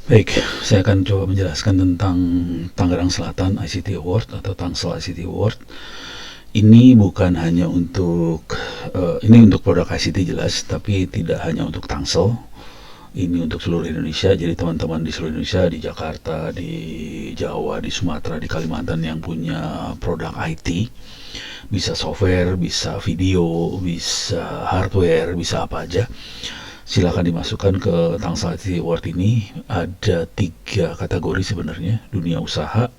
Baik, saya akan coba menjelaskan tentang Tangerang Selatan ICT Award atau Tangsel ICT Award. Ini bukan hanya untuk ini untuk produk ICT jelas, tapi tidak hanya untuk Tangsel. Ini untuk seluruh Indonesia. Jadi teman-teman di seluruh Indonesia, di Jakarta, di Jawa, di Sumatera, di Kalimantan yang punya produk IT, bisa software, bisa video, bisa hardware, bisa apa aja, silakan dimasukkan ke Tangsel IT Award ini. Ada 3 kategori sebenarnya: dunia usaha,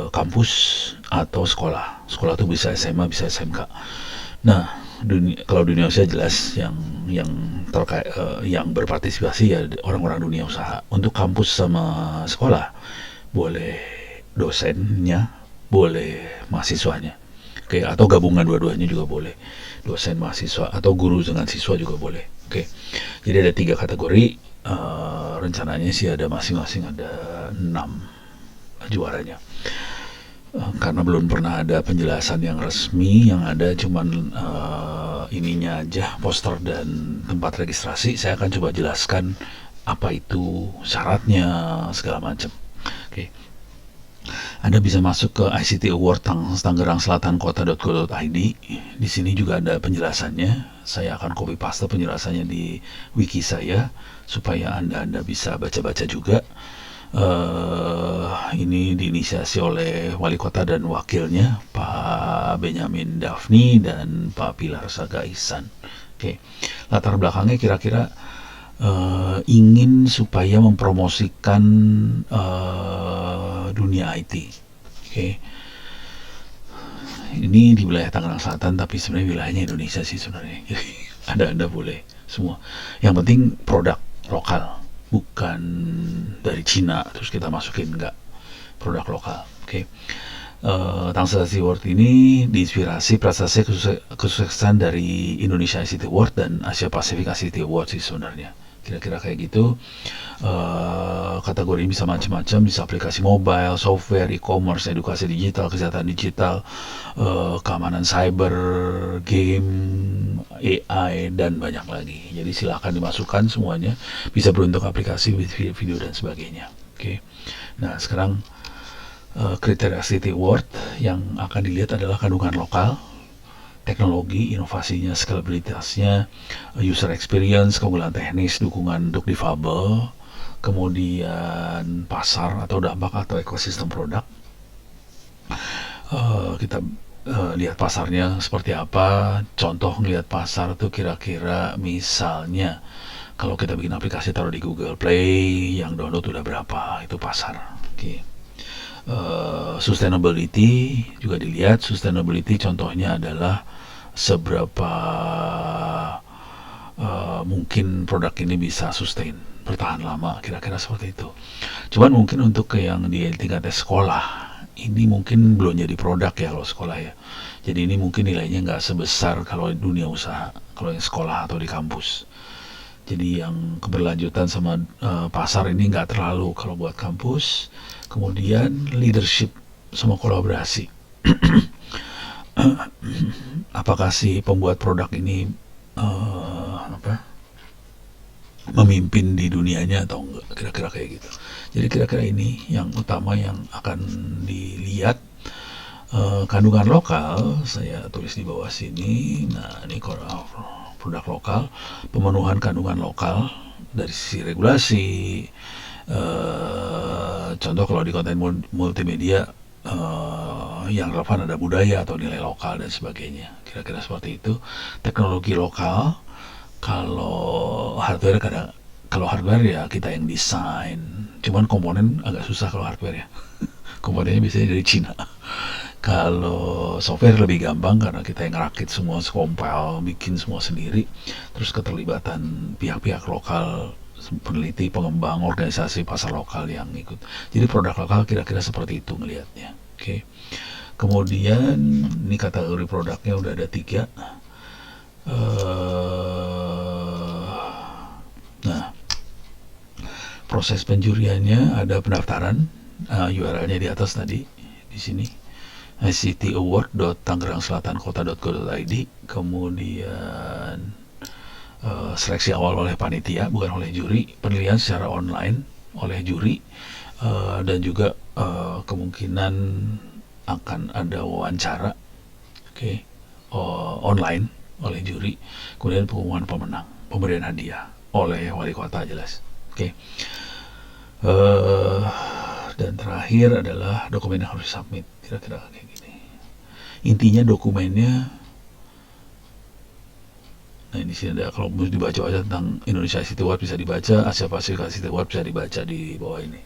kampus, atau sekolah. Sekolah itu bisa SMA, bisa SMK. Nah, kalau dunia usaha jelas yang terkait, yang berpartisipasi ya orang-orang dunia usaha. Untuk kampus sama sekolah boleh dosennya, boleh mahasiswanya. Oke, atau gabungan dua-duanya juga boleh. Dosen mahasiswa atau guru dengan siswa juga boleh. Oke. Jadi ada 3 kategori. Rencananya sih ada masing-masing ada 6 juaranya. Karena belum pernah ada penjelasan yang resmi, yang ada cuman ininya aja, poster dan tempat registrasi. Saya akan coba jelaskan apa itu syaratnya, segala macam. Oke. Anda bisa masuk ke ICT Award Tangerang Selatan Kota.go.id. Di sini juga ada penjelasannya. Saya akan copy paste penjelasannya di wiki saya supaya Anda bisa baca-baca juga. Ini diinisiasi oleh wali kota dan wakilnya, Pak Benyamin Daphni dan Pak Pilar Saga Ihsan. Oke, latar belakangnya kira-kira ingin supaya mempromosikan dunia IT. Oke, ini di wilayah Tangerang Selatan, tapi sebenarnya wilayahnya Indonesia sih sebenarnya. Jadi anda boleh semua. Yang penting produk lokal, bukan dari Cina terus kita masukin, enggak, produk lokal. Oke. Tangsel ICT Award ini diinspirasi prestasi kesuksesan dari Indonesia ICT Award dan Asia Pacific ICT Award sih sebenarnya, kira-kira kayak gitu. Kategori bisa macam-macam, bisa aplikasi mobile, software, e-commerce, edukasi digital, kesehatan digital, keamanan cyber, game, AI, dan banyak lagi. Jadi silakan dimasukkan semuanya, bisa beruntuk aplikasi, video dan sebagainya. Oke. Nah, sekarang kriteria ICT Award yang akan dilihat adalah kandungan lokal, teknologi, inovasinya, scalabilitasnya, user experience, keunggulan teknis, dukungan untuk difabel, kemudian pasar atau dampak atau ekosistem produk. Kita lihat pasarnya seperti apa. Contoh ngelihat pasar tuh kira-kira misalnya kalau kita bikin aplikasi taruh di Google Play, yang download udah berapa, itu pasar. Oke. Sustainability juga dilihat. Sustainability contohnya adalah seberapa mungkin produk ini bisa sustain, bertahan lama, kira-kira seperti itu. Cuman mungkin untuk ke yang di tingkat sekolah ini mungkin belum jadi produk ya kalau sekolah ya. Jadi ini mungkin nilainya nggak sebesar kalau dunia usaha, kalau yang sekolah atau di kampus. Jadi yang keberlanjutan sama pasar ini nggak terlalu kalau buat kampus. Kemudian leadership sama kolaborasi. Apakah si pembuat produk ini memimpin di dunianya atau enggak, kira-kira kayak gitu. Jadi kira-kira ini yang utama yang akan dilihat. Kandungan lokal saya tulis di bawah sini. Nah, ini produk lokal, pemenuhan kandungan lokal dari sisi regulasi. Contoh kalau di konten multimedia, yang relevan ada budaya atau nilai lokal dan sebagainya, kira-kira seperti itu. Teknologi lokal. Kalau hardware ya kita yang desain, cuman komponen agak susah kalau hardware ya. Komponennya biasanya dari Cina. Kalau software lebih gampang karena kita yang ngerakit semua, compile, bikin semua sendiri. Terus keterlibatan pihak-pihak lokal, peneliti, pengembang, organisasi pasar lokal yang ikut. Jadi produk lokal kira-kira seperti itu ngelihatnya. Oke. Kemudian ini kategori produknya udah ada 3. Nah, proses penjuriannya ada pendaftaran, URL-nya di atas tadi, di sini. ictaward.tangerangselatankota.go.id. Kemudian seleksi awal oleh panitia, bukan oleh juri, penilaian secara online oleh juri, dan juga kemungkinan akan ada wawancara, online oleh juri, kemudian pengumuman pemenang, pemberian hadiah oleh wali kota jelas. Dan terakhir adalah dokumen yang harus submit, kira-kira kayak gini. Intinya dokumennya, nah ini sini ada, kalau mau dibaca aja tentang Indonesia ICT Award bisa dibaca, Asia Pasifik ICT Award bisa dibaca di bawah ini.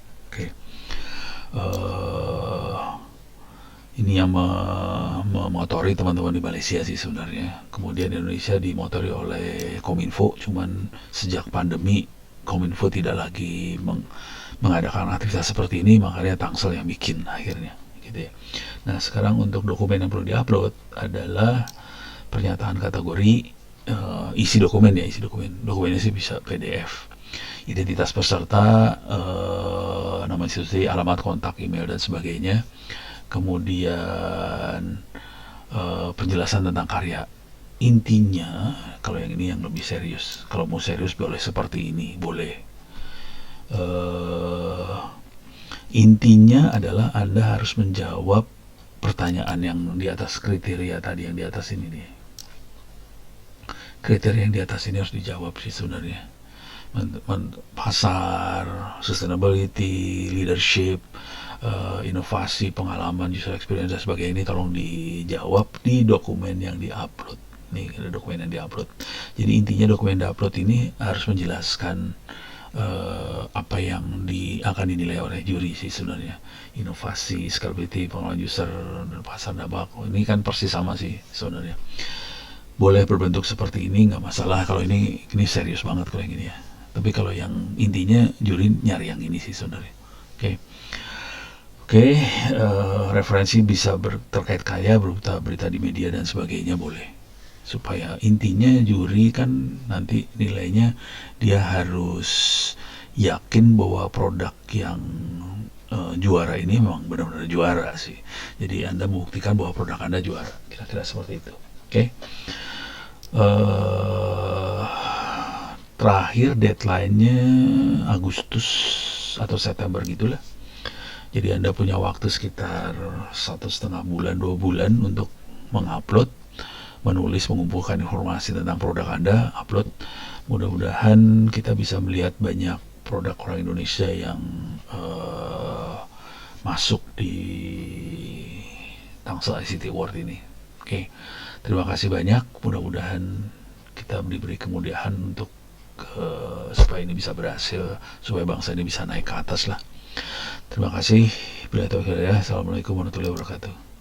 Ini yang memotori teman-teman di Malaysia sih sebenarnya. Kemudian Indonesia dimotori oleh Kominfo, cuman sejak pandemi Kominfo tidak lagi mengadakan aktivitas seperti ini, makanya Tangsel yang bikin akhirnya gitu ya. Nah sekarang untuk dokumen yang perlu diupload adalah pernyataan kategori, isi dokumen, dokumennya sih bisa PDF, identitas peserta, nama institusi, alamat kontak, email dan sebagainya. Kemudian penjelasan tentang karya. Intinya kalau yang ini yang lebih serius, kalau mau serius boleh seperti ini, boleh. Intinya adalah Anda harus menjawab pertanyaan yang di atas, kriteria tadi yang di atas ini nih. Kriteria yang di atas ini harus dijawab sih sebenarnya. Pasar, sustainability, leadership, inovasi, pengalaman, user experience dan sebagainya, ini tolong dijawab di dokumen yang diupload. Nih ada dokumen yang diupload. Jadi intinya dokumen diupload ini harus menjelaskan apa yang akan dinilai oleh juri sih sebenarnya. Inovasi, scalability, pengalaman user, dan pasar dabak. Ini kan persis sama sih sebenarnya. Boleh berbentuk seperti ini, nggak masalah. Kalau ini serius banget kalau yang ini ya. Tapi kalau yang intinya juri nyari yang ini sih sebenarnya. Referensi bisa terkait karya, berita di media dan sebagainya boleh. Supaya intinya juri kan nanti nilainya dia harus yakin bahwa produk yang juara ini memang benar-benar juara sih. Jadi Anda membuktikan bahwa produk Anda juara. Kira-kira seperti itu. Terakhir deadline-nya Agustus atau September gitulah. Jadi Anda punya waktu sekitar 1,5 bulan, 2 bulan untuk mengupload, menulis, mengumpulkan informasi tentang produk Anda, upload. Mudah-mudahan kita bisa melihat banyak produk orang Indonesia yang masuk di Tangsel ICT Award ini. Terima kasih banyak. Mudah-mudahan kita diberi kemudahan untuk supaya ini bisa berhasil, supaya bangsa ini bisa naik ke atas lah. Terima kasih. Assalamualaikum warahmatullahi wabarakatuh.